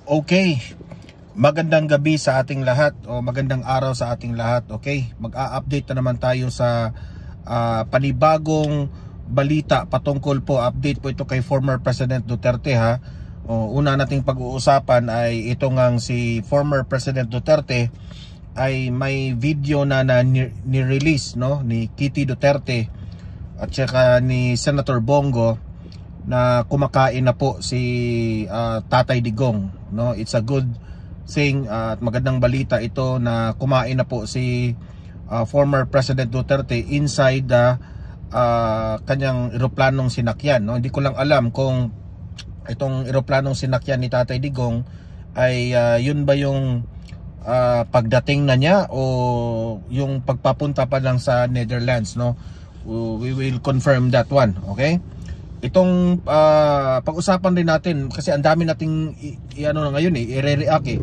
Okay, magandang gabi sa ating lahat o magandang araw sa ating lahat. Okay, mag-a-update na naman tayo sa panibagong balita patungkol po. Update po ito kay former President Duterte ha. Una nating pag-uusapan ay ito ngang si former President Duterte ay may video na ni-release no, ni Kitty Duterte at saka ni Senator Bongo na kumakain na po si Tatay Digong no. It's a good thing at magandang balita ito na kumain na po si former President Duterte inside the kanyang eroplanong sinakyan no. Hindi ko lang alam kung itong eroplanong sinakyan ni Tatay Digong ay yun ba yung pagdating na niya o yung pagpapunta pa lang sa Netherlands no. We will confirm that one. Okay, itong pag-usapan rin natin kasi ang dami nating ano na ngayon i-react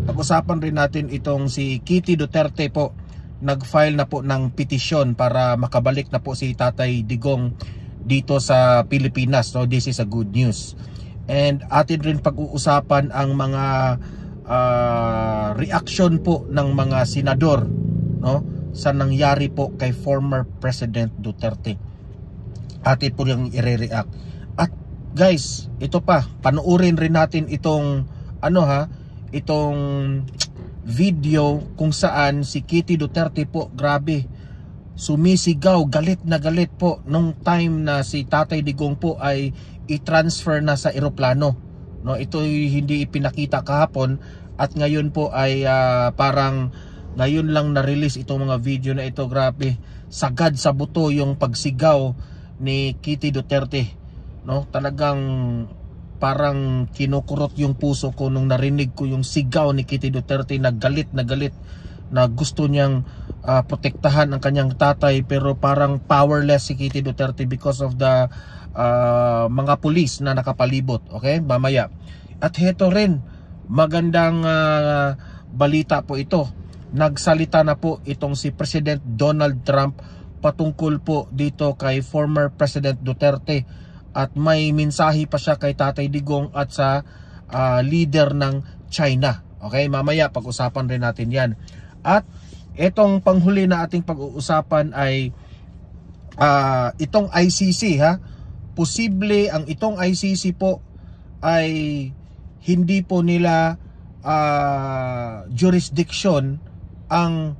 Pag-usapan rin natin itong si Kitty Duterte po. Nag-file na po ng petisyon para makabalik na po si Tatay Digong dito sa Pilipinas. So this is a good news. And atin rin pag-uusapan ang mga reaction po ng mga senador no sa nangyari po kay former President Duterte. Atin po yung i-react. At guys, ito pa, panuorin rin natin itong itong video kung saan si Kitty Duterte po, grabe, sumisigaw, galit na galit po nung time na si Tatay Digong po ay i-transfer na sa eroplano. No, ito hindi ipinakita kahapon at ngayon po ay parang ngayon lang na-release itong mga video na ito. Grabe, sagad sa buto yung pagsigaw ni Kitty Duterte no. Talagang parang kinukurot yung puso ko nung narinig ko yung sigaw ni Kitty Duterte na galit na gusto niyang protektahan ang kanyang tatay, pero parang powerless si Kitty Duterte because of the mga pulis na nakapalibot. Okay, mamaya. At heto rin, magandang balita po ito. Nagsalita na po itong si President Donald Trump patungkol po dito kay former President Duterte at may mensahe pa siya kay Tatay Digong at sa leader ng China. Okay, mamaya pag-usapan rin natin yan. At itong panghuli na ating pag-uusapan ay itong ICC ha. Posible ang itong ICC po ay hindi po nila jurisdiction ang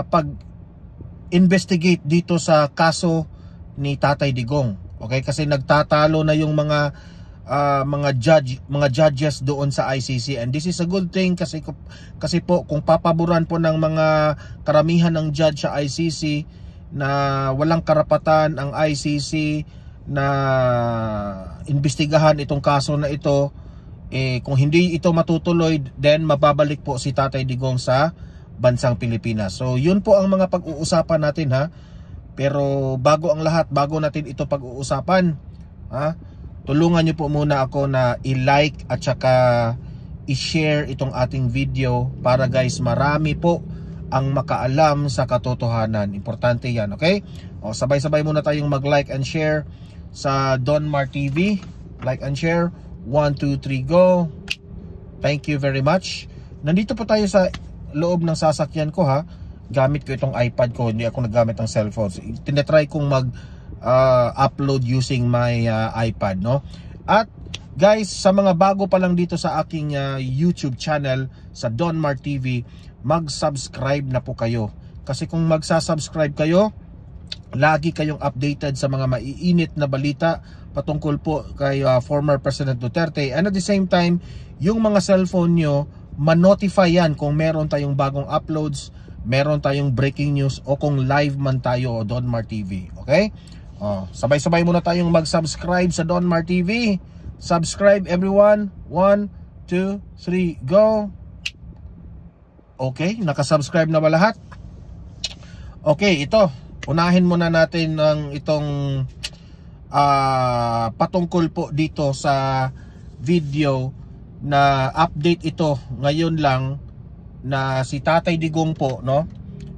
pag-investigate dito sa kaso ni Tatay Digong. Okay, kasi nagtatalo na yung mga judges doon sa ICC, and this is a good thing kasi po kung papaboran po ng mga karamihan ng judge sa ICC na walang karapatan ang ICC na imbestigahan itong kaso na ito, kung hindi ito matutuloy, then mababalik po si Tatay Digong sa bansang Pilipinas. So yun po ang mga pag-uusapan natin ha. Pero bago ang lahat, bago natin ito pag-uusapan ha, tulungan nyo po muna ako na i-like at saka i-share itong ating video para guys marami po ang makaalam sa katotohanan. Importante yan, okay? Sabay-sabay muna tayong mag-like and share sa Don Mar TV. Like and share. 1, 2, 3, go. Thank you very much. Nandito po tayo sa loob ng sasakyan ko ha. Gamit ko itong iPad ko, hindi ako naggamit ng cellphone. So, tinatry kong mag-upload using my iPad no. At guys, sa mga bago pa lang dito sa aking YouTube channel sa Don Mar TV, mag-subscribe na po kayo. Kasi kung magsa-subscribe kayo, lagi kayong updated sa mga maiinit na balita patungkol po kay former President Duterte. And at the same time, yung mga cellphone nyo, ma-notify yan kung meron tayong bagong uploads, meron tayong breaking news, o kung live man tayo o Don Mar TV. Okay? Sabay-sabay muna tayong mag-subscribe sa Don Mar TV. Subscribe everyone. 1, 2, 3, go. Okay, nakasubscribe na ba lahat? Okay, ito. Unahin muna natin ng itong patungkol po dito sa video na update ito ngayon lang na si Tatay Digong po no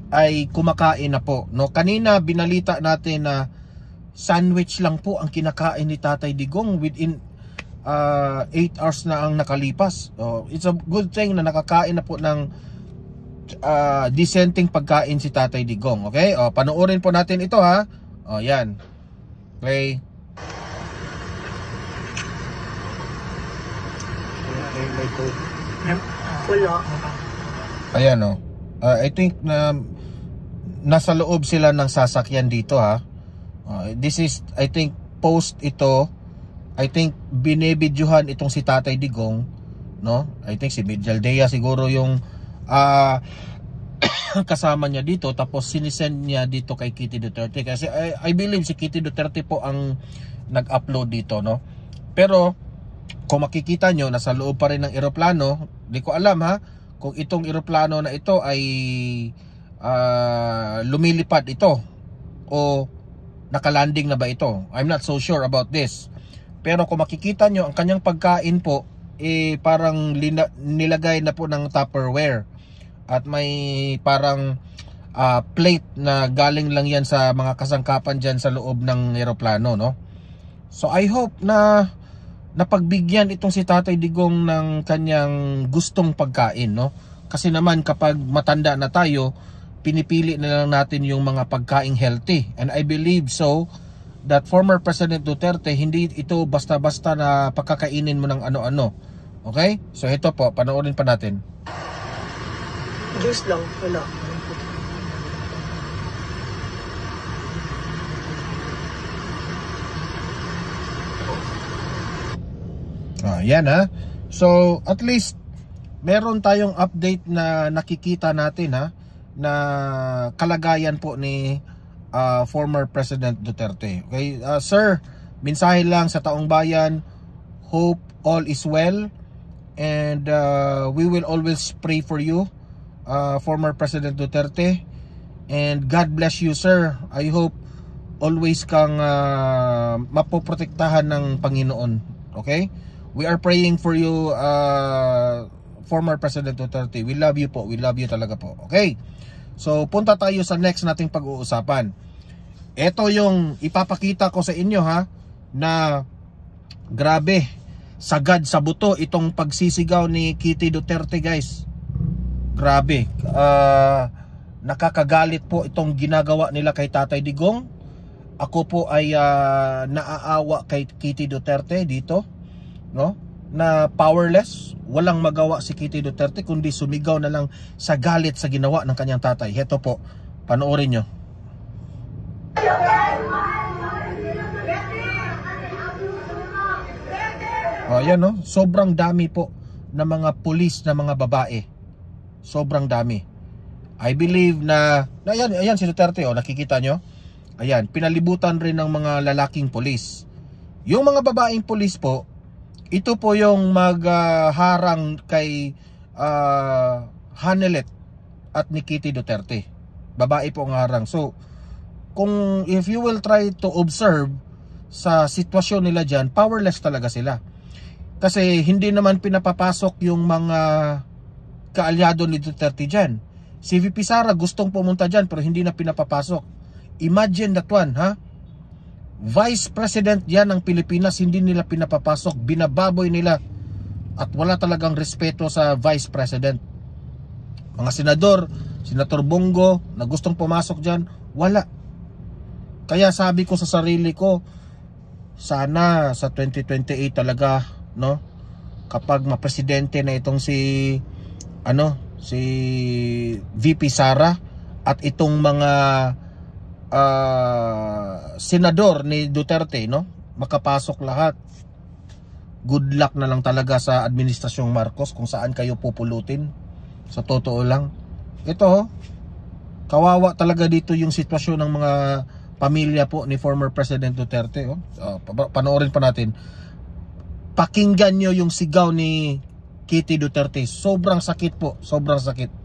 ay kumakain na po no. Kanina binalita natin na sandwich lang po ang kinakain ni Tatay Digong within 8 hours na ang nakalipas. It's a good thing na nakakain na po ng dissenting pagkain si Tatay Digong. Okay? Panoorin po natin ito ha. Yan. Play. Wala. Ayan I think na nasa loob sila ng sasakyan dito ha. This is, I think, post ito. I think binibidyohan itong si Tatay Digong, no? I think si Mijaldea siguro yung kasama niya dito, tapos sinisend niya dito kay Kitty Duterte kasi I believe si Kitty Duterte po ang nag-upload dito, no? Pero kung makikita nyo, nasa loob pa rin ng eroplano. Di ko alam ha kung itong eroplano na ito ay lumilipad ito o nakalanding na ba ito. I'm not so sure about this. Pero kung makikita nyo, ang kanyang pagkain po parang nilagay na po ng Tupperware. At may parang plate na galing lang yan sa mga kasangkapan dyan sa loob ng eroplano, no? So I hope na napagbigyan itong si Tatay Digong ng kanyang gustong pagkain, no? Kasi naman kapag matanda na tayo, pinipili na lang natin yung mga pagkaing healthy. And I believe so that former President Duterte, hindi ito basta-basta na pagkakainin mo ng ano-ano. Okay? So ito po, panoorin pa natin. Juice lang, wala. Yan ha. So at least meron tayong update na nakikita natin ha, na kalagayan po ni former President Duterte. Okay, sir, mensahe lang sa taong bayan, hope all is well and we will always pray for you, former President Duterte, and God bless you, sir. I hope always kang mapoprotektahan ng Panginoon. Okay? We are praying for you, former President Duterte. We love you po. We love you talaga po. Okay? So, punta tayo sa next nating pag-uusapan. Ito yung ipapakita ko sa inyo ha, na grabe, sagad sa buto itong pagsisigaw ni Kitty Duterte, guys. Grabe. Nakakagalit po itong ginagawa nila kay Tatay Digong. Ako po ay naaawa kay Kitty Duterte dito, no? Na powerless, walang magawa si Kitty Duterte kundi sumigaw na lang sa galit sa ginawa ng kanyang tatay. Heto po, panoorin nyo. Ayan no, sobrang dami po ng mga pulis na mga babae. Sobrang dami. I believe na ayan si Duterte, nakikita nyo? Ayan, pinalibutan rin ng mga lalaking pulis. Yung mga babaeng pulis po, ito po yung magharang kay Hanelet at ni Kitty Duterte. Babae po ang harang. So, if you will try to observe sa sitwasyon nila dyan, powerless talaga sila. Kasi hindi naman pinapapasok yung mga kaalyado ni Duterte dyan. Si VP Sara gustong pumunta dyan pero hindi na pinapapasok. Imagine that one, ha? Vice President yan ng Pilipinas, hindi nila pinapapasok, binababoy nila at wala talagang respeto sa Vice President. Mga senador, Senator Bongo na gustong pumasok dyan, wala. Kaya sabi ko sa sarili ko, sana sa 2028 talaga, no? Kapag mapresidente na itong si VP Sara at itong mga senador ni Duterte, no? Makapasok lahat. Good luck na lang talaga sa administrasyong Marcos kung saan kayo pupulutin. Sa totoo lang. Ito, kawawa talaga dito yung sitwasyon ng mga pamilya po ni former President Duterte. Panoorin pa natin. Pakinggan nyo yung sigaw ni Kitty Duterte. Sobrang sakit po. Sobrang sakit.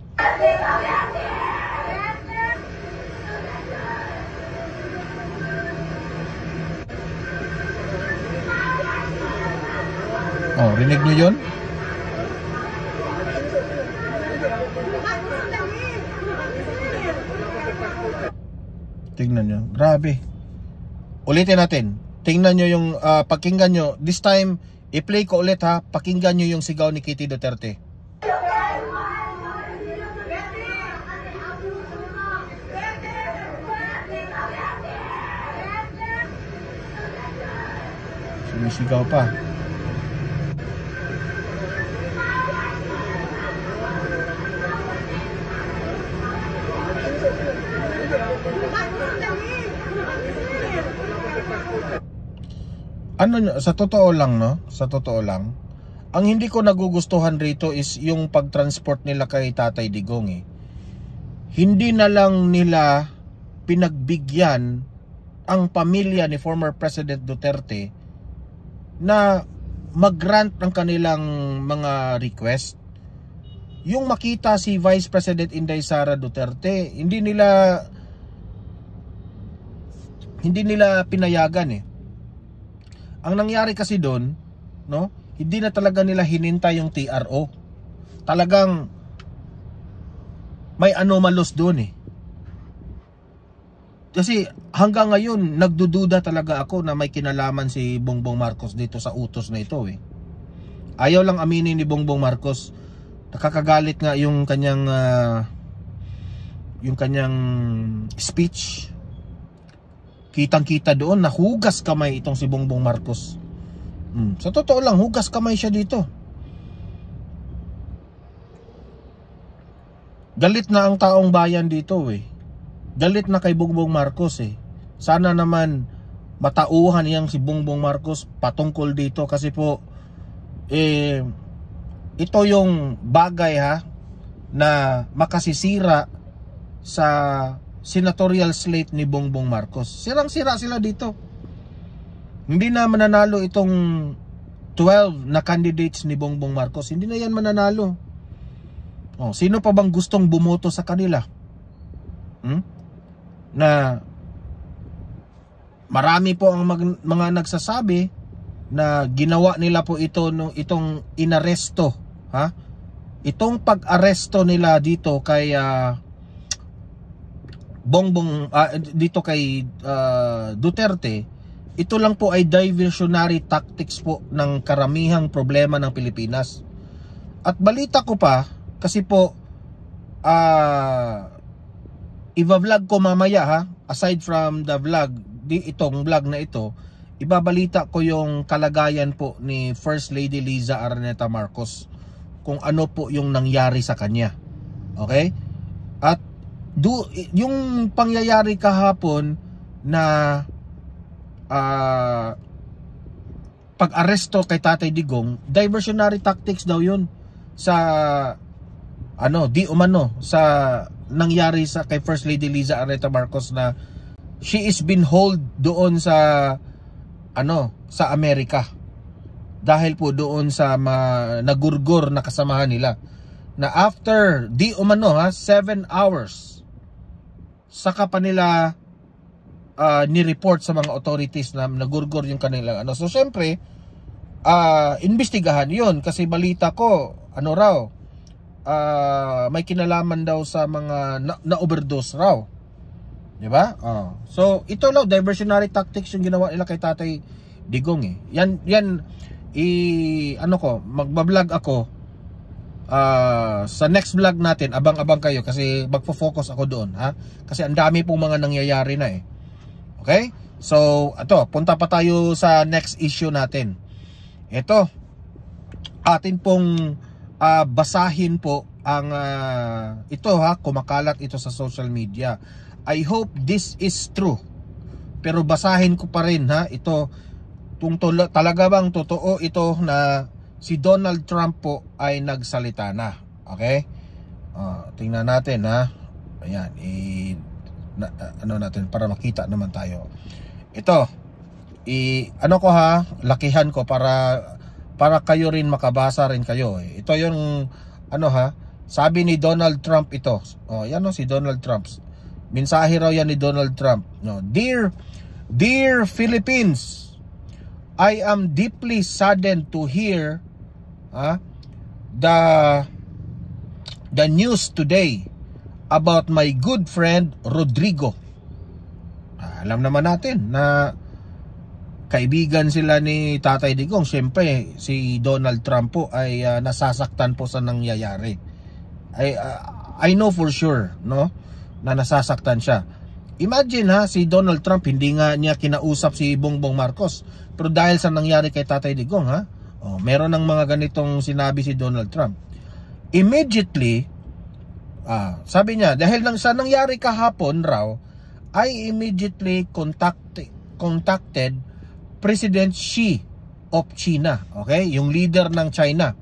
Rinig nyo yun? Tingnan nyo. Grabe. Ulitin natin. Tingnan nyo yung pakinggan nyo. This time, I-play ko ulit ha. Pakinggan nyo yung sigaw ni Kitty Duterte. Sumisigaw pa. Ano, sa totoo lang, no? Sa totoo lang, ang hindi ko nagugustuhan rito is yung pagtransport nila kay Tatay Digong eh. Hindi na lang nila pinagbigyan ang pamilya ni former President Duterte na mag-grant ng kanilang mga request. Yung makita si Vice President Inday Sara Duterte, hindi nila pinayagan eh. Ang nangyari kasi doon, no? Hindi na talaga nila hinintay yung TRO. Talagang may anomalous doon eh. Kasi hanggang ngayon nagdududa talaga ako na may kinalaman si Bongbong Marcos dito sa utos na ito eh. Ayaw lang aminin ni Bongbong Marcos. Nakakagalit nga yung kanyang speech. Kitang-kita doon na hugas kamay itong si Bongbong Marcos. Sa totoo lang, hugas kamay siya dito. Galit na ang taong bayan dito eh. Galit na kay Bongbong Marcos eh. Sana naman matauhan yang si Bongbong Marcos patungkol dito kasi po ito yung bagay ha na makasisira sa senatorial slate ni Bongbong Marcos. Sirang-sira sila dito. Hindi na mananalo itong 12 na candidates ni Bongbong Marcos. Hindi na yan mananalo. Oh, sino pa bang gustong bumoto sa kanila? Na marami po ang mga nagsasabi na ginawa nila po ito itong inaresto, ha? Itong pag-aresto nila dito kay dito kay Duterte, ito lang po ay diversionary tactics po ng karamihang problema ng Pilipinas. At balita ko pa, kasi po iba-vlog ko mamaya ha, aside from the vlog, itong vlog na ito, ibabalita ko yung kalagayan po ni First Lady Liza Araneta Marcos, kung ano po yung nangyari sa kanya. Okay? At yung pangyayari kahapon na pag-aresto kay Tatay Digong, diversionary tactics daw yun sa di umano sa nangyari sa kay First Lady Liza Araneta Marcos na she is been hold doon sa sa Amerika dahil po doon sa nagurgur na kasamahan nila na after di umano 7 hours saka pa nila ni-report sa mga authorities na nagurgur yung kanilang So syempre imbestigahan yun kasi balita ko may kinalaman daw sa mga na-overdose raw. Diba? So ito daw diversionary tactics yung ginawa nila kay Tatay Digong eh. Yan magba-vlog ako sa next vlog natin. Abang-abang kayo kasi magfo-focus ako doon ha. Kasi ang dami pong mga nangyayari na eh. Okay? So punta pa tayo sa next issue natin. Ito atin pong basahin po ang ito ha, kumakalat ito sa social media. I hope this is true. Pero basahin ko pa rin ha, ito talaga bang totoo ito na si Donald Trump po ay nagsalita na. Okay? Tingnan natin ha. Ayan, natin para makita naman tayo. Ito, lakihan ko para kayo rin makabasa rin kayo. Ito yung sabi ni Donald Trump ito. Yan si Donald Trump. Mensahe raw yan ni Donald Trump. Dear Philippines, I am deeply saddened to hear the news today about my good friend Rodrigo. Alam naman natin na kaibigan sila ni Tatay Digong, syempre si Donald Trump po ay nasasaktan po sa nangyayari. I know for sure, no, na nasasaktan siya. Imagine ha, si Donald Trump hindi nga niya kinausap si Bongbong Marcos, pero dahil sa nangyari kay Tatay Digong ha, meron ng mga ganitong sinabi si Donald Trump. Immediately, sabi niya, dahil sa nangyari kahapon raw, I immediately contacted President Xi of China, okay, yung leader ng China,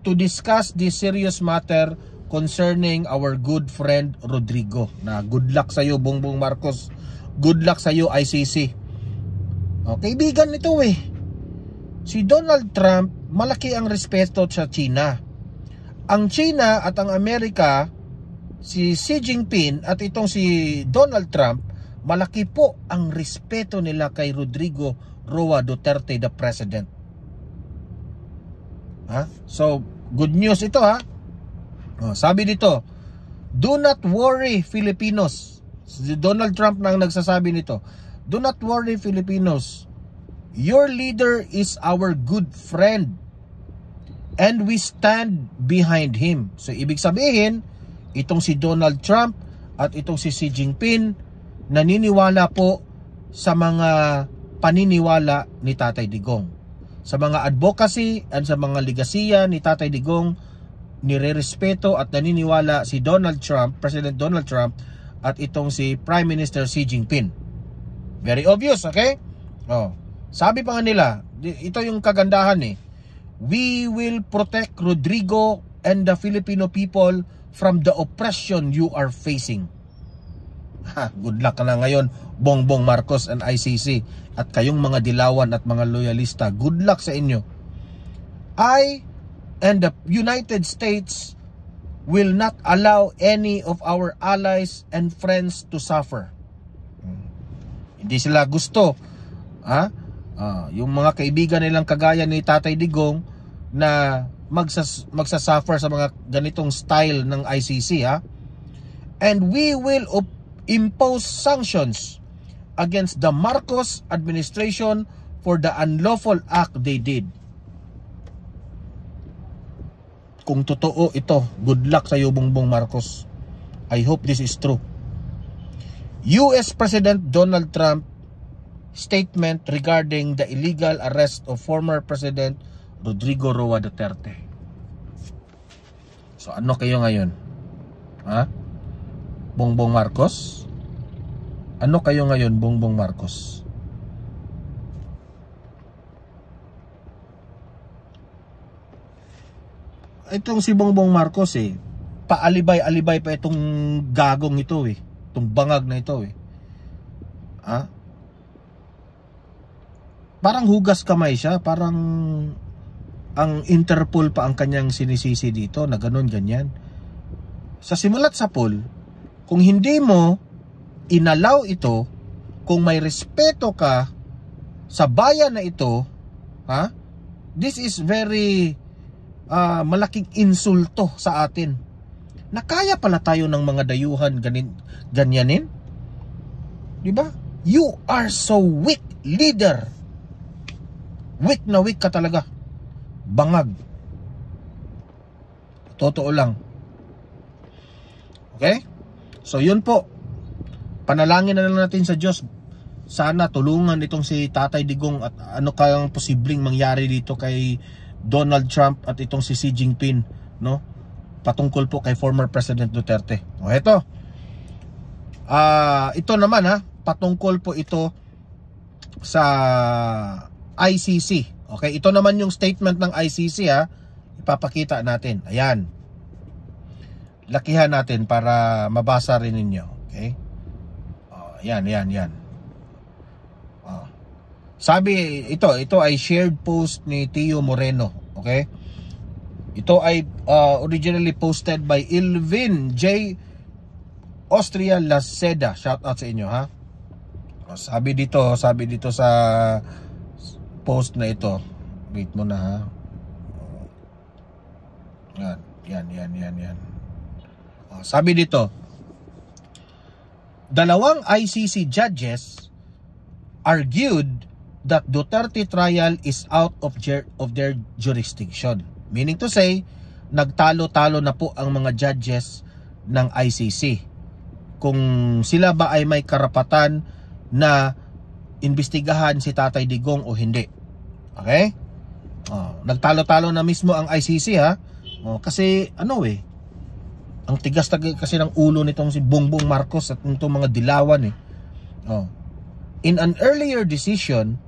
to discuss this serious matter concerning our good friend Rodrigo. Na good luck sa iyo Bongbong Marcos, good luck sa iyo ICC. Kaibigan nito si Donald Trump, malaki ang respeto sa China. Ang China at ang Amerika, si Xi Jinping at itong si Donald Trump, malaki po ang respeto nila kay Rodrigo Roa Duterte, the president. So, good news ito sabi dito, do not worry Filipinos. Si Donald Trump na ang nagsasabi nito. Do not worry Filipinos. Your leader is our good friend and we stand behind him. So, ibig sabihin, itong si Donald Trump at itong si Xi Jinping naniniwala po sa mga paniniwala ni Tatay Digong. Sa mga advocacy at sa mga ligasiya ni Tatay Digong, nirerespeto at naniniwala si Donald Trump, President Donald Trump, at itong si Prime Minister Xi Jinping. Very obvious, okay? Sabi pa nga nila, ito yung kagandahan we will protect Rodrigo and the Filipino people from the oppression you are facing. Good luck na ngayon Bongbong Marcos and ICC at kayong mga dilawan at mga loyalista. Good luck sa inyo. I and the United States will not allow any of our allies and friends to suffer. Hindi sila gusto yung mga kaibigan nilang kagaya ni Tatay Digong na magsasuffer sa mga ganitong style ng ICC and we will impose sanctions against the Marcos administration for the unlawful act they did. Kung totoo ito, good luck sa iyo Bongbong Marcos. I hope this is true. US President Donald Trump statement regarding the illegal arrest of former President Rodrigo Roa Duterte. So ano kayo ngayon? Bongbong Marcos? Ano kayo ngayon, Bongbong Marcos? Itong si Bongbong Marcos paalibay-alibay pa itong gagong ito itong bangag na ito Parang hugas kamay siya, parang ang Interpol pa ang kanyang sinisisi dito na ganyan. Sa simulat sa pool, kung hindi mo inalaw ito, kung may respeto ka sa bayan na ito, this is very malaking insulto sa atin. Na kaya pala tayo ng mga dayuhan ganyanin? Diba? You are so weak, leader. Weak na weak ka talaga. Bangag. Totoo lang. Okay? So yun po. Panalangin na lang natin sa Diyos. Sana tulungan itong si Tatay Digong at ano kayang posibleng mangyari dito kay Donald Trump at itong si Xi Jinping, no? Patungkol po kay former President Duterte. O eto. Ito naman patungkol po ito sa ICC. Okay, ito naman yung statement ng ICC ipapakita natin. Ayan. Lakihan natin para mabasa rin ninyo. Okay? Yan. Sabi, ito ay shared post ni Tio Moreno. Okay? Ito ay originally posted by Ilvin J. Austria Laceda. Shout out sa inyo Sabi dito sa post na ito. Wait mo na Yan. Sabi dito, dalawang ICC judges argued that Duterte trial is out of their jurisdiction. Meaning to say, nagtalo-talo na po ang mga judges ng ICC. Kung sila ba ay may karapatan na imbestigahan si Tatay Digong o hindi. Okay? Nagtalo-talo na mismo ang ICC ha. Kasi ano ang tigas kasi ng ulo nitong si Bongbong Marcos at itong mga dilawan In an earlier decision,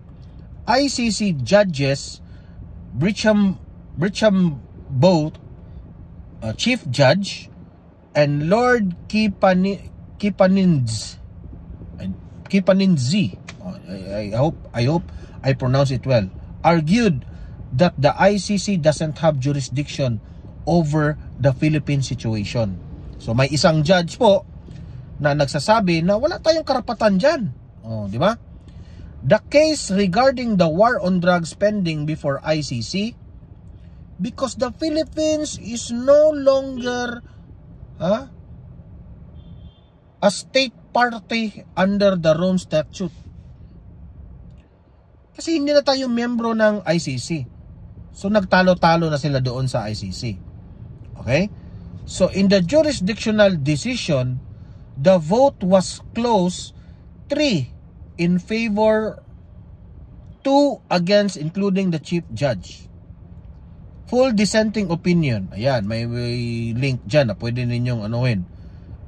ICC judges Brigham Boat, Chief Judge, and Lord Kipaninzi. I hope I pronounce it well. Argued that the ICC doesn't have jurisdiction over the Philippine situation. So may isang judge po na nagsasabi na wala tayong karapatan diyan. Di ba? The case regarding the war on drugs pending before ICC because the Philippines is no longer a state party under the Rome Statute. Kasi hindi na tayo membro ng ICC. So nagtalo-talo na sila doon sa ICC. Okay? So in the jurisdictional decision, the vote was close, 3 in favor, 2 against, including the Chief Judge. Full dissenting opinion. Ayan, may link dyan na pwede ninyong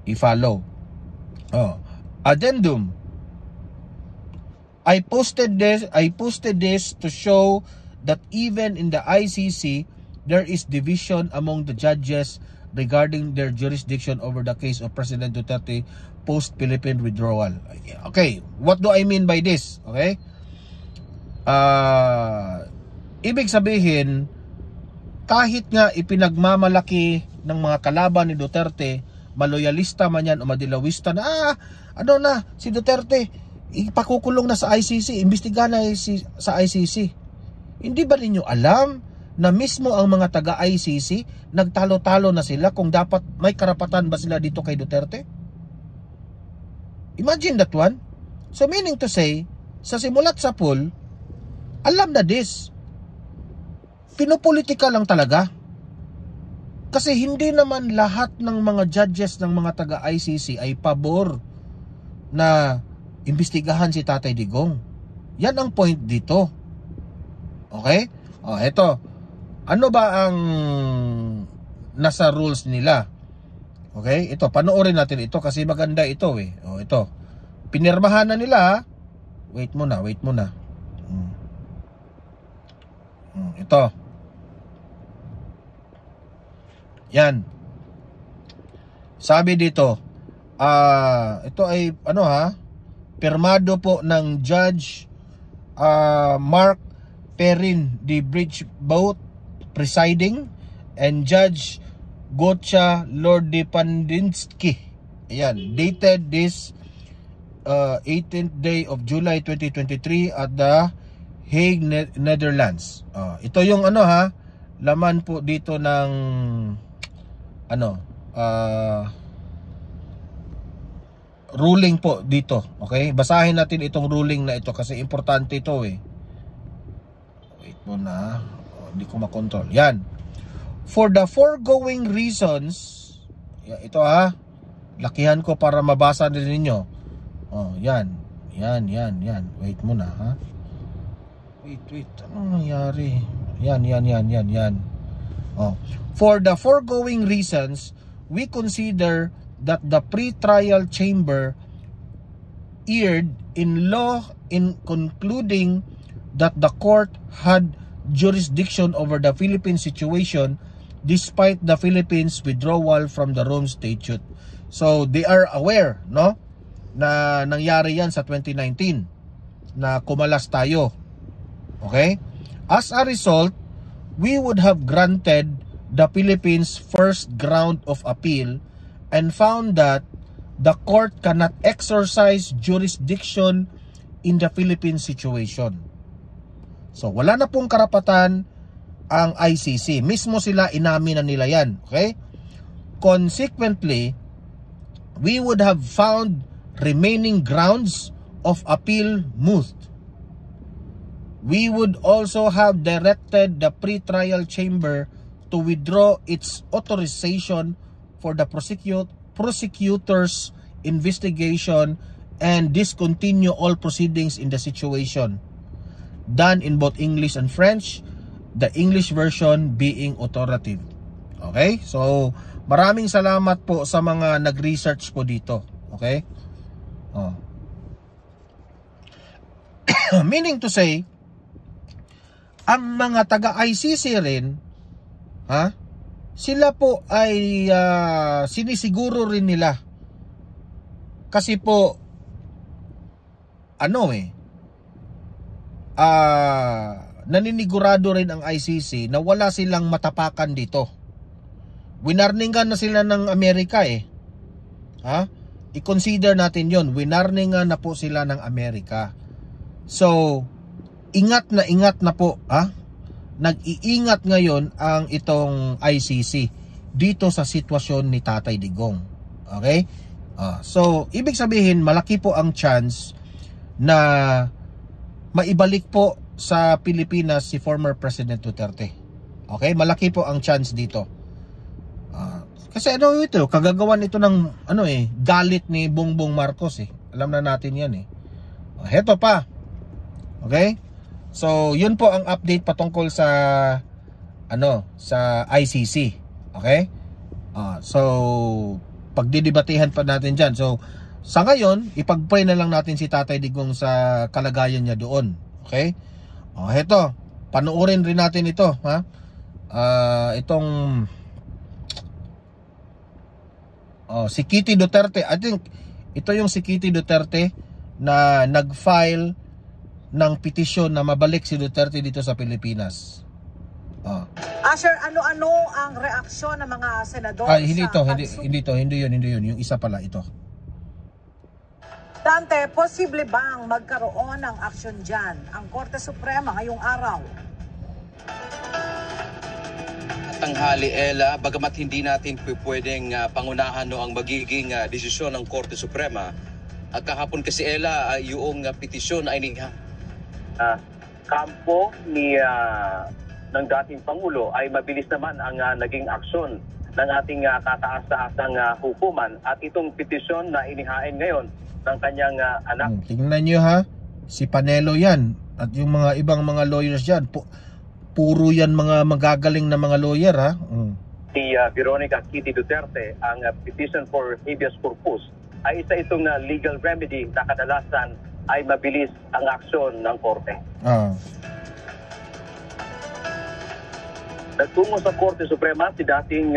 i-follow. Addendum. I posted this to show that even in the ICC, there is division among the judges regarding their jurisdiction over the case of President Duterte post-Philippine withdrawal. Okay, what do I mean by this? Okay? Ibig sabihin, kahit nga ipinagmamalaki ng mga kalaban ni Duterte, maloyalista man yan o madilawista na, si Duterte, ipakukulong na sa ICC, imbestiga na sa ICC. Hindi ba ninyo alam na mismo ang mga taga-ICC, nagtalo-talo na sila kung dapat may karapatan ba sila dito kay Duterte? Imagine that one. So meaning to say, sa simulat sa pool, alam na this. Pinopolitika lang talaga. Kasi hindi naman lahat ng mga judges ng mga taga-ICC ay pabor na imbestigahan si Tatay Digong. Yan ang point dito. Okay? Eto. Ano ba ang nasa rules nila? Okay? Ito, panoorin natin ito kasi maganda ito ito. Pinirmahan na nila. Wait muna. Ito. Yan. Sabi dito, ito ay pirmado po ng Judge Mark Perrin de Bridgeboat presiding and Judge Gotcha Lordipandinski. Ayan, dated this 18th day of July 2023 at the Hague, Netherlands. Ito yung laman po dito ng ruling po dito. Okay? Basahin natin itong ruling na ito kasi importante ito Wait muna. Hindi ko makontrol. Yan. For the foregoing reasons, ito lakihan ko para mabasa din ninyo. Yan. Wait muna Wait. Anong nangyari? Yan. For the foregoing reasons, we consider that the pre-trial chamber erred in law in concluding that the court had jurisdiction over the Philippine situation despite the Philippines withdrawal from the Rome Statute. So they are aware, na nangyari yan sa 2019 na kumalas tayo. Okay? As a result, we would have granted the Philippines first ground of appeal and found that the court cannot exercise jurisdiction in the Philippine situation. So wala na pong karapatan ang ICC. Mismo sila, inamin na nila yan. Okay? Consequently, we would have found remaining grounds of appeal moot. We would also have directed the pre-trial chamber to withdraw its authorization for the prosecutor's investigation and discontinue all proceedings in the situation. Done in both English and French, the English version being authoritative. Okay? So, maraming salamat po sa mga nag-research po dito. Okay? Oh. Meaning to say, ang mga taga-ICC rin, sila po ay sinisiguro rin nila. Kasi po, naninigurado rin ang ICC na wala silang matapakan dito. Winarningan na sila ng Amerika I-consider natin yon. Winarningan na po sila ng Amerika. So, ingat na po, nag-iingat ngayon ang itong ICC dito sa sitwasyon ni Tatay Digong. Okay? So, ibig sabihin, malaki po ang chance na maibalik po sa Pilipinas si former President Duterte. Okay? Malaki po ang chance dito. Kasi ito, kagagawan ito ng galit ni Bongbong Marcos Alam na natin yan Heto pa. Okay? So, yun po ang update patungkol sa sa ICC. Okay? So, pagdidebatehan pa natin dyan. So, sa ngayon, ipag-pray na lang natin si Tatay Digong sa kalagayan niya doon. Okay? Heto, panoorin rin natin ito, itong si Kitty Duterte. I think ito yung si Kitty Duterte na nag-file ng petisyon na mabalik si Duterte dito sa Pilipinas. Sir, ano-ano ang reaksyon ng mga senador? Hindi yun. Yung isa pala ito. Dante, posible bang magkaroon ng aksyon dyan ang Korte Suprema ngayong araw? Tanghali, Ella, bagamat hindi natin pwedeng pangunahan ang magiging desisyon ng Korte Suprema, kahapon kasi, Ella, yung petisyon ay kampo ng dating Pangulo ay mabilis naman ang naging aksyon ng ating kataas-taasang hukuman at itong petisyon na inihain ngayon ng kanyang anak. Tingnan nyo si Panelo yan at yung mga ibang mga lawyers dyan. Puro yan mga magagaling na mga lawyer Si Veronica Kitty Duterte, ang petition for habeas corpus ay isa itong legal remedy na kadalasan ay mabilis ang aksyon ng korte. Nagtungo sa Korte Suprema si dating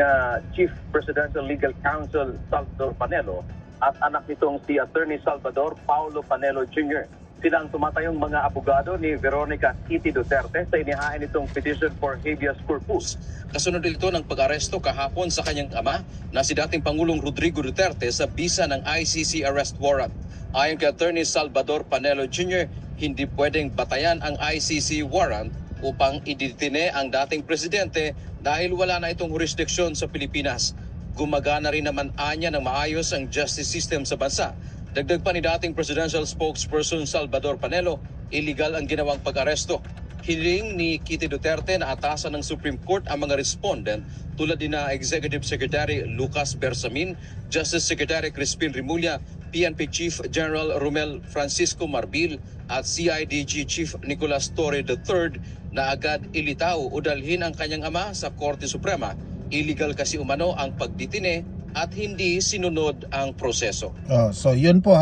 Chief Presidential Legal Counsel Salvador Panelo at anak nitong si Attorney Salvador Paulo Panelo Jr. Silang tumatayong mga abogado ni Veronica Kitty Duterte sa inihain itong petition for habeas corpus. Kasunod ito ng pag-aresto kahapon sa kanyang ama na si dating Pangulong Rodrigo Duterte sa bisa ng ICC arrest warrant. Ayon kay Attorney Salvador Panelo Jr., hindi pwedeng batayan ang ICC warrant upang idetine ang dating presidente dahil wala na itong jurisdiksyon sa Pilipinas. Gumagana rin naman anya ng maayos ang justice system sa bansa. Dagdag pa ni dating presidential spokesperson Salvador Panelo, illegal ang ginawang pag-aresto. Hiling ni Kitty Duterte na atasan ng Supreme Court ang mga respondent tulad din na Executive Secretary Lucas Bersamin, Justice Secretary Crispin Rimulya, PNP Chief General Romel Francisco Marbil at CIDG Chief Nicolas Torre III na agad ilitaw o dalhin ang kanyang ama sa Korte Suprema. Illegal kasi umano ang pagditine at hindi sinunod ang proseso. So yun po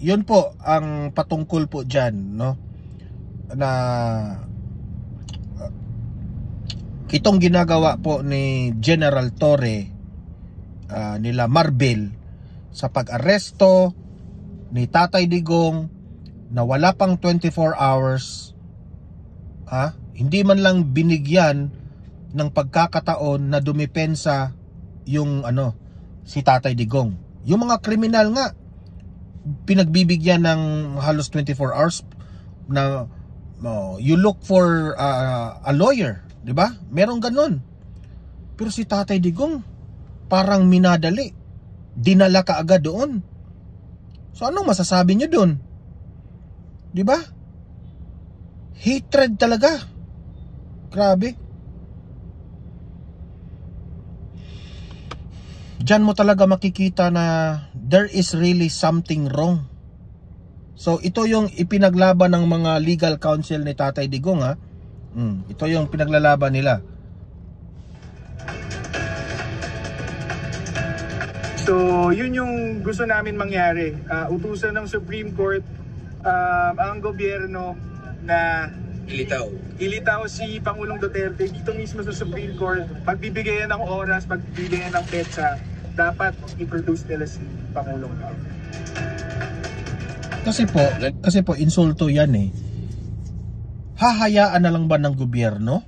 yun po ang patungkol po dyan, no? Na itong ginagawa po ni General Torre nila Marbil sa pag-aresto ni Tatay Digong na wala pang 24 hours, hindi man lang binigyan ng pagkakataon na dumipensa yung si Tatay Digong. Yung mga kriminal nga pinagbibigyan ng halos 24 hours na you look for a lawyer, 'di ba? Merong ganun. Pero si Tatay Digong parang minadali. Dinala ka agad doon. So anong masasabi niyo doon? 'Di ba? Hatred talaga. Grabe. Diyan mo talaga makikita na there is really something wrong. So ito yung ipinaglaban ng mga legal counsel ni Tatay Digong, ha. Ito yung pinaglalaban nila. So yun yung gusto namin mangyari. Utusan ng Supreme Court ang gobyerno na ilitaw si Pangulong Duterte dito mismo sa Supreme Court. Pagbibigyan ng oras, pagbibigyan ng petsa, dapat i-produce nila si Pangulong Duterte. Kasi po insulto yan eh. Hahayaan na lang ba ng gobyerno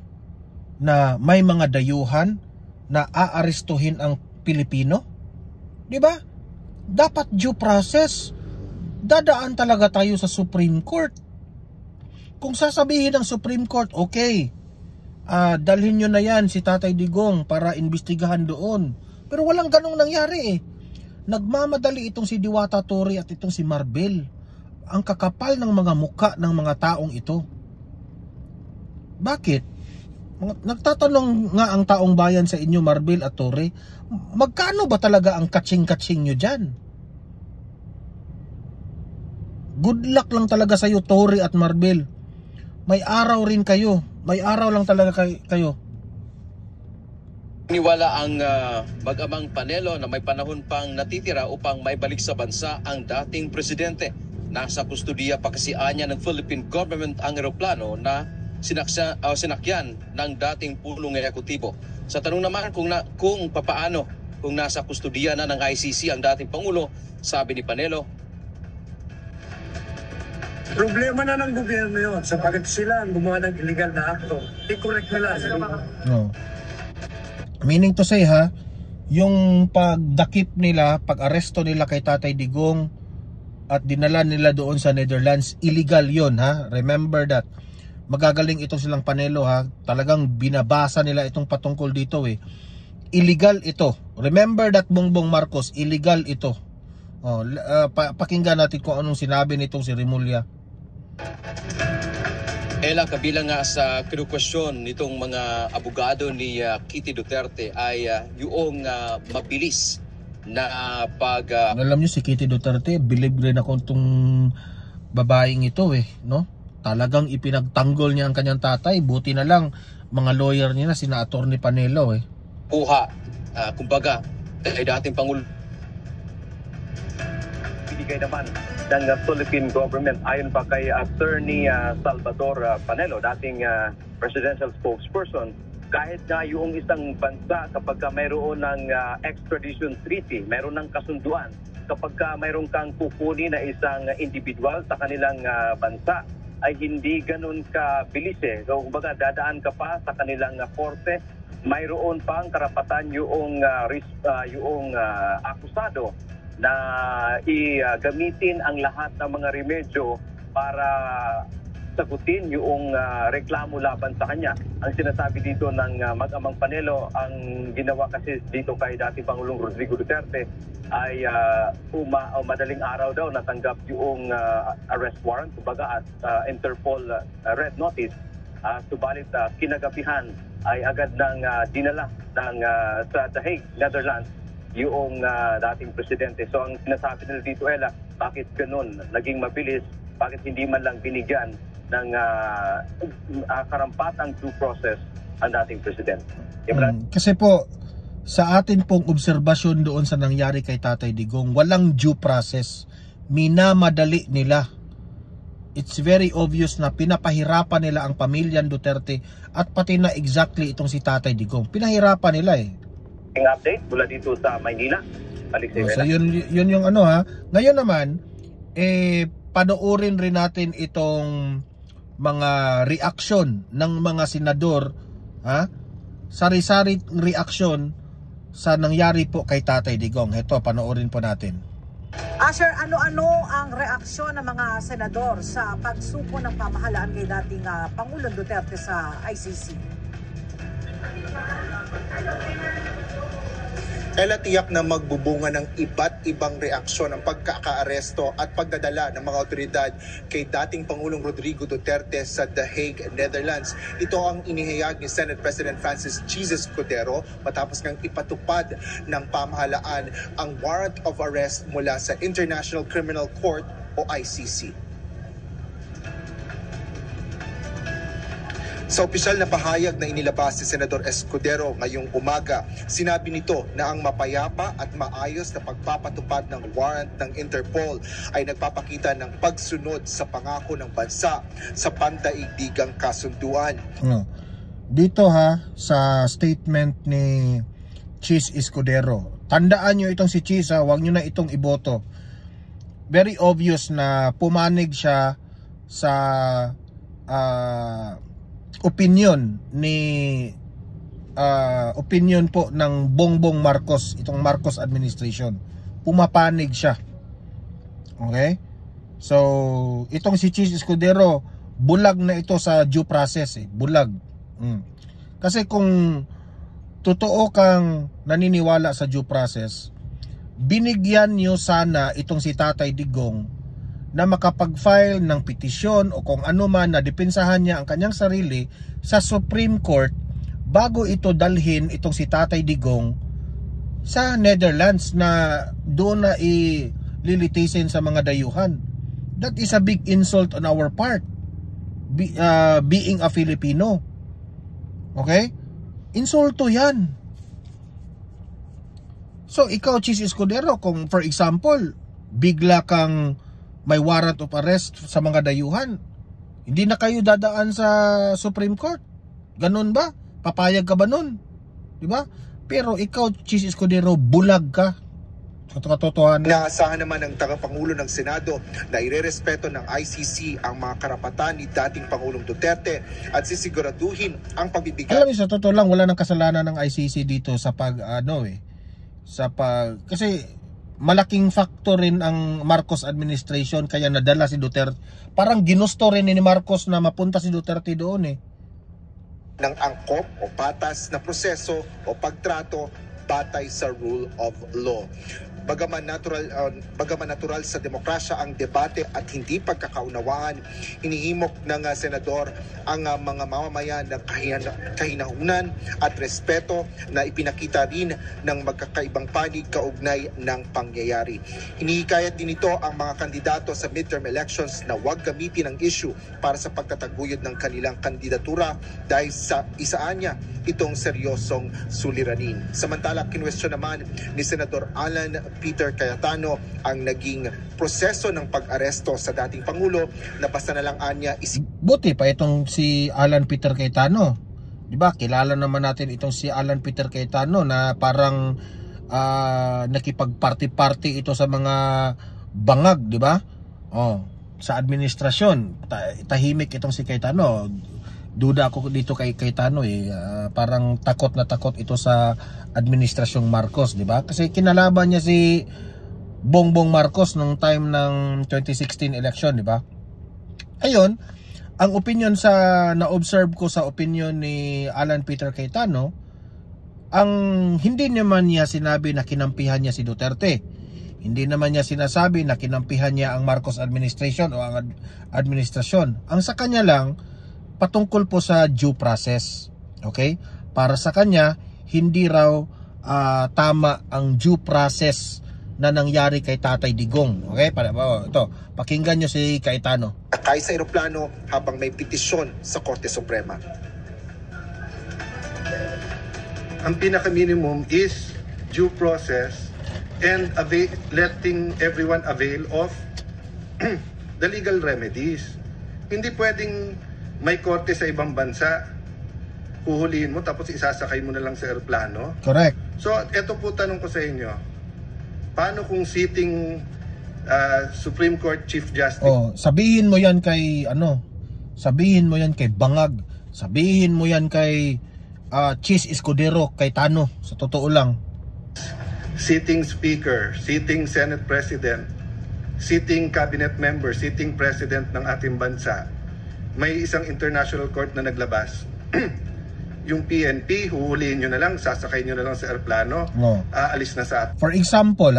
na may mga dayuhan na aarestuhin ang Pilipino? 'Di ba? Dapat due process. Dadaan talaga tayo sa Supreme Court. Kung sasabihin ng Supreme Court, okay, dalhin nyo na yan si Tatay Digong para imbestigahan doon. Pero walang ganong nangyari eh. Nagmamadali itong si Diwata Torre at itong si Marbel. Ang kakapal ng mga muka ng mga taong ito. Bakit? Nagtatanong nga ang taong bayan sa inyo, Marbel at Torre, magkano ba talaga ang katsing-katsing nyo dyan? Good luck lang talaga sa iyo, Torre at Marbel. May araw rin kayo. May araw lang talaga kayo. Niwala ang mag-amang Panelo na may panahon pang natitira upang maibalik sa bansa ang dating presidente. Nasa kustudiya pa kasi anya ng Philippine government ang eroplano na sinakyan ng dating pulong ehekutibo. Sa tanong naman kung papaano kung nasa kustudiya na ng ICC ang dating Pangulo, sabi ni Panelo, problema na ng gobyerno yun sapagkat sila ang gumawa ng illegal na akto. I-correct nila. No. Meaning to say ha, yung pagdakip nila, pag-aresto nila kay Tatay Digong at dinala nila doon sa Netherlands, illegal yon ha. Remember that. Magagaling itong silang Panelo ha. Talagang binabasa nila itong patungkol dito eh. Illegal ito. Remember that, Bongbong Marcos, illegal ito. Pakinggan natin kung anong sinabi nitong si Remulla. Ela, kabilang nga sa kinukwestiyon nitong mga abogado ni Kitty Duterte ay yung mabilis na alam nyo si Kitty Duterte, believe rin ako itong babaeng ito eh, no? Talagang ipinagtanggol niya ang kanyang tatay. Buti na lang mga lawyer niya na sina Attorney Panelo eh. Puha, kumbaga, ay dating Pangulo. Binigay naman ng Philippine government ayon pa kay Attorney Salvador Panelo, dating presidential spokesperson, kahit nga yung isang bansa kapag mayroon ng extradition treaty, mayroon ng kasunduan, kapag mayroon kang kukunin na isang individual sa kanilang bansa, ay hindi ganun kabilis eh. So, kumbaga, dadaan ka pa sa kanilang korte, mayroon pang karapatan yung akusado na gamitin ang lahat ng mga remedyo para sagutin yung reklamo laban sa kanya. Ang sinasabi dito ng mag-amang Panelo, ang ginawa kasi dito kay dating Pangulong Rodrigo Duterte ay madaling araw daw natanggap yung arrest warrant, kumbaga at Interpol red notice. Subalit kinagabihan ay agad nang dinala sa The Hague, Netherlands, yung dating presidente. So ang sinasabi nila dito, Ella, bakit ganun naging mabilis, bakit hindi man lang binigyan ng karampatang due process ang dating presidente? Kasi po sa atin pong obserbasyon doon sa nangyari kay Tatay Digong, walang due process. Minamadali nila. It's very obvious na pinapahirapan nila ang pamilya Duterte at pati na exactly itong si Tatay Digong. Pinahirapan nila eh. Update mula dito sa Maynila. So yun yung ano ha. Ngayon naman panoorin rin natin itong mga reaksyon ng mga senador ha. Sari-sari reaksyon sa nangyari po kay Tatay Digong. Ito, panoorin po natin. Sir, ano-ano ang reaksyon ng mga senador sa pagsuko ng pamahalaan kay dating Pangulong Duterte sa ICC? Ella tiyak na magbubunga ng iba't ibang reaksyon ang pagkakaaresto at pagdadala ng mga otoridad kay dating Pangulong Rodrigo Duterte sa The Hague, Netherlands. Ito ang inihayag ni Senate President Francis Jesus Escudero matapos ngang ipatupad ng pamahalaan ang warrant of arrest mula sa International Criminal Court o ICC. Sa opisyal na pahayag na inilabas si Senador Escudero ngayong umaga, sinabi nito na ang mapayapa at maayos na pagpapatupad ng warrant ng Interpol ay nagpapakita ng pagsunod sa pangako ng bansa sa pandaigdigang kasunduan. Dito sa statement ni Chis Escudero, tandaan nyo itong si Chis, huwag nyo na itong iboto. Very obvious na pumanig siya sa opinion po ng Bongbong Marcos, itong Marcos administration. Pumapanig siya. Okay? So, itong si Chis Escudero, bulag na ito sa due process bulag. Kasi kung totoo kang naniniwala sa due process, binigyan niyo sana itong si Tatay Digong na makapag-file ng petisyon o kung ano man na depensahan niya ang kanyang sarili sa Supreme Court bago ito dalhin itong si Tatay Digong sa Netherlands na doon na ililitisin sa mga dayuhan. That is a big insult on our part, being a Filipino. Okay? Insulto yan. So ikaw, Chis Escudero, kung for example bigla kang may warrant of arrest sa mga dayuhan, hindi na kayo dadaan sa Supreme Court. Ganun ba? Papayag ka ba nun? Diba? Pero ikaw, Chis Escudero, bulag ka. Katotohanan. Inaasahan naman ng tagapangulo ng Senado na irerespeto ng ICC ang mga karapatan ni dating Pangulong Duterte at sisiguraduhin ang pagbibigay. Alam niyo, sa totoo lang, wala nang kasalanan ng ICC dito sa kasi malaking factor rin ang Marcos administration kaya nadala si Duterte. Parang ginusto rin ni Marcos na mapunta si Duterte doon ng angkop o patas na proseso o pagtrato batay sa rule of law. Bagaman natural sa demokrasya ang debate at hindi pagkakaunawaan, inihimok ng senador ang mga mamamayan ng kahinahunan at respeto na ipinakita rin ng magkakaibang panig kaugnay ng pangyayari. Hinihikayat din ito ang mga kandidato sa midterm elections na huwag gamitin ang issue para sa pagtataguyod ng kanilang kandidatura dahil sa isaan niya itong seryosong suliranin. Samantala, kinwestiyon naman ni Senador Alan Peter Cayetano ang naging proseso ng pag-aresto sa dating Pangulo na basta na lang anya buti pa itong si Alan Peter Cayetano. Diba? Kilala naman natin itong si Alan Peter Cayetano na parang nakipag-party-party ito sa mga bangag, diba? Sa administrasyon, tahimik itong si Cayetano. Duda ako dito kay Cayetano parang takot na takot ito sa administrasyong Marcos, di ba? Kasi kinalaban niya si Bongbong Marcos nung time ng 2016 election, di ba? Ayun, ang opinion na-observe ko sa opinion ni Alan Peter Cayetano, ang hindi naman niya sinabi na kinampihan niya si Duterte. Hindi naman niya sinasabi na kinampihan niya ang Marcos administration o ang administrasyon. Ang sa kanya lang, patungkol po sa due process. Okay? Para sa kanya, hindi raw tama ang due process na nangyari kay Tatay Digong. Okay? Ito, pakinggan nyo si Cayetano. Sakay sa eroplano habang may petisyon sa Korte Suprema. Ang pinaka-minimum is due process and letting everyone avail of the legal remedies. Hindi pwedeng may korte sa ibang bansa, huhulihin mo tapos isasakay mo na lang sa eroplano. Correct. So, eto po tanong ko sa inyo. Paano kung sitting Supreme Court Chief Justice? Sabihin mo yan kay sabihin mo yan kay Bangag, sabihin mo yan kay Chis Escudero, kay Tano, sa totoo lang. Sitting Speaker, sitting Senate President, sitting Cabinet Member, sitting President ng ating bansa, may isang international court na naglabas Yung PNP, huhulihin nyo na lang, sasakay nyo na lang sa aeroplano, aalis na sa atin. For example,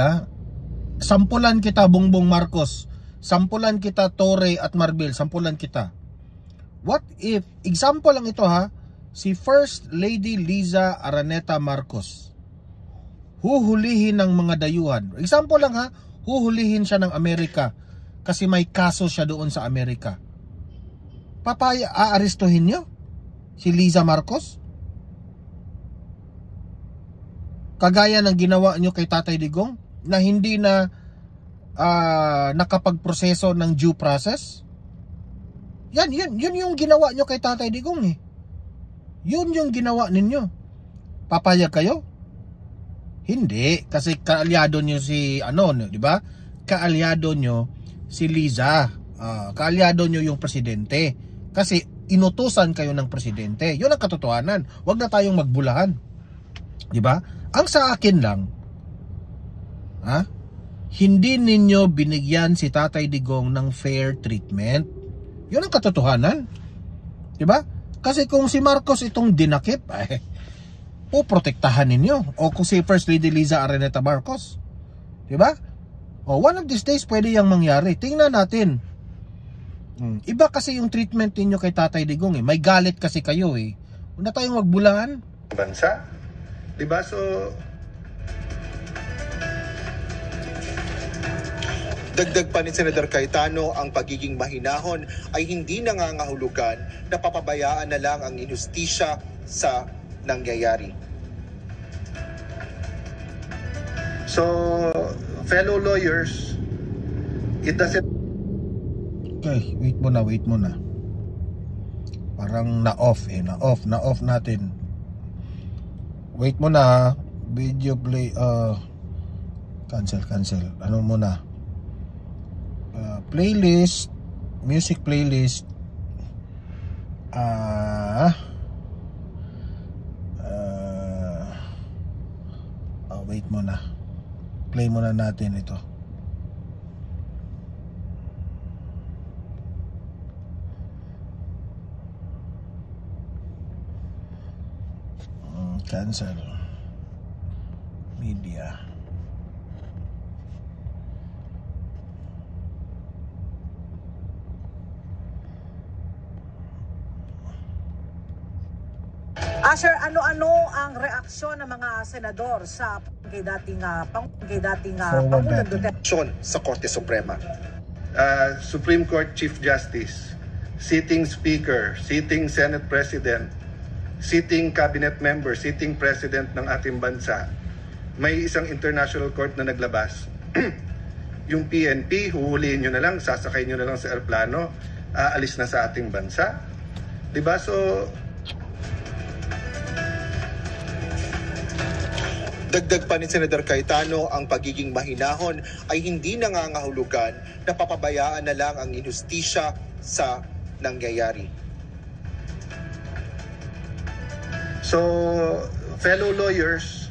sampulan kita Bongbong Marcos, sampulan kita Torre at Marbil, sampulan kita. What if, example lang ito si First Lady Liza Araneta Marcos, huhulihin ng mga dayuhan. Example lang huhulihin siya ng Amerika kasi may kaso siya doon sa Amerika. Aarestuhin nyo si Liza Marcos? Kagaya ng ginawa nyo kay Tatay Digong na hindi na nakapagproseso ng due process? Yun yung ginawa nyo kay Tatay Digong Yun yung ginawa ninyo. Papayag kayo? Hindi, kasi kaalyado nyo si di ba? Kaalyado nyo si Liza. Kaalyado nyo yung presidente. Kasi inutusan kayo ng presidente. Yun ang katotohanan. Huwag na tayong magbulahan. Di ba? Ang sa akin lang, hindi ninyo binigyan si Tatay Digong ng fair treatment. Yun ang katotohanan. Di ba? Kasi kung si Marcos itong dinakip, protektahan ninyo. O kung si First Lady Liza Araneta Marcos, di ba? O one of these days pwede yang mangyari. Tingnan natin. Iba kasi yung treatment ninyo kay Tatay Digong May galit kasi kayo Huwag na tayong magbulahan. Bansa, di ba? So dagdag pa ni Senador Cayetano, ang pagiging mahinahon ay hindi nangangahulugan na papabayaan na lang ang inustisya sa nangyayari. So, fellow lawyers, it doesn't... Okay, wait muna. Parang na-off na-off natin. Wait muna video play, cancel. Ano muna? Playlist, music playlist. Wait muna. Play muna natin ito. Cancel. Media. Sir, ano-ano ang reaksyon ng mga senador sa kay dating Pangulong Duterte sa Korte Suprema? Supreme Court Chief Justice, sitting Speaker, sitting Senate President, sitting Cabinet Member, sitting President ng ating bansa, may isang international court na naglabas. Yung PNP, huhulihin nyo na lang, sasakay nyo na lang sa aeroplano, aalis na sa ating bansa. Diba? So, dagdag pa ni Senador Cayetano, ang pagiging mahinahon ay hindi nangangahulugan na papabayaan na lang ang inustisya sa nangyayari. So, fellow lawyers,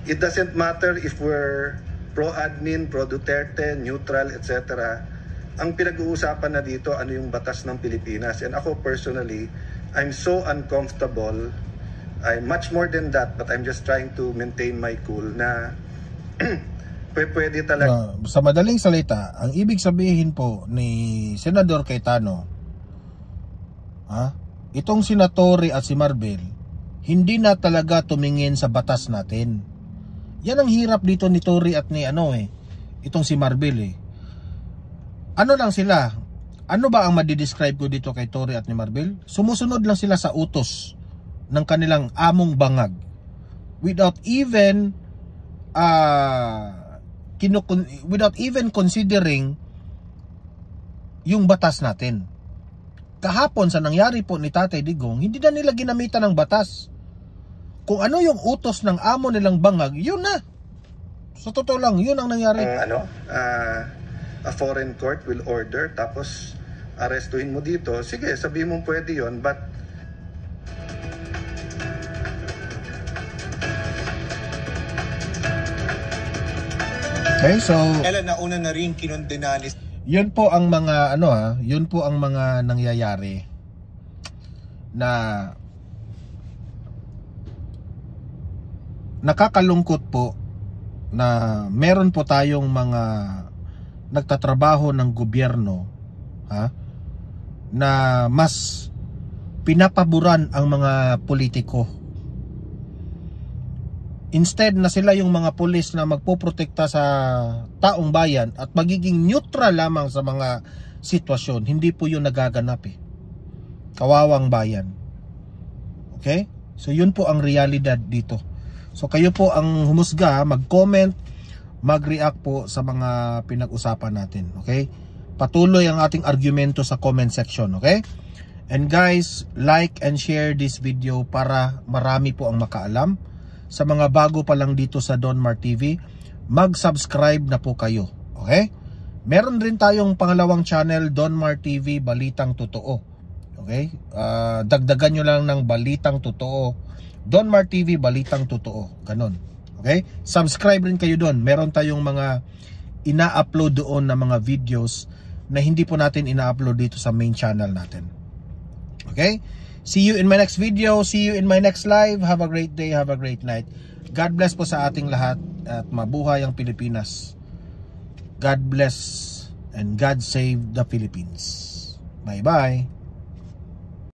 it doesn't matter if we're pro-admin, pro-Duterte, neutral, etc. Ang pinag-uusapan na dito, ano yung batas ng Pilipinas. And ako personally, I'm so uncomfortable. I'm much more than that, but I'm just trying to maintain my cool na pwede talaga. Sa madaling salita, ang ibig sabihin po ni Senador Cayetano, itong si Torre at si Marbil, hindi na talaga tumingin sa batas natin. Yan ang hirap dito ni Torre at ni itong si Marbil Ano lang sila? Ano ba ang madidescribe ko dito kay Torre at ni Marbil? Sumusunod lang sila sa utos ng kanilang among bangag without even considering yung batas natin. Kahapon sa nangyari po ni Tatay Digong, hindi na nila ginamitan ng batas. Kung ano yung utos ng amo nilang bangag, yun na. Sa totoo lang, yun ang nangyari. A foreign court will order, tapos arestuhin mo dito. Sige, sabihin mo pwede yun, but okay, so nauna na rin kinondena ni... Yun po ang mga yun po ang mga nangyayari na nakakalungkot po na meron po tayong mga nagtatrabaho ng gobyerno na mas pinapaboran ang mga politiko. Instead na sila yung mga pulis na magpoprotekta sa taong bayan at magiging neutral lamang sa mga sitwasyon, hindi po yun nagaganap eh. Kawawang bayan. Okay? So yun po ang realidad dito. So kayo po ang humusga, mag-comment, mag-react po sa mga pinag-usapan natin. Okay? Patuloy ang ating argumento sa comment section. Okay? And guys, like and share this video para marami po ang makaalam. Sa mga bago pa lang dito sa Don Mar TV, mag-subscribe na po kayo. Okay? Meron rin tayong pangalawang channel, Don Mar TV, Balitang Totoo. Okay? Dagdagan nyo lang ng Balitang Totoo. Don Mar TV, Balitang Totoo. Ganon. Okay? Subscribe rin kayo doon. Meron tayong mga ina-upload doon na mga videos na hindi po natin ina-upload dito sa main channel natin. Okay? See you in my next video. See you in my next live. Have a great day. Have a great night. God bless po sa ating lahat at mabuhay ang Pilipinas. God bless and God save the Philippines. Bye-bye.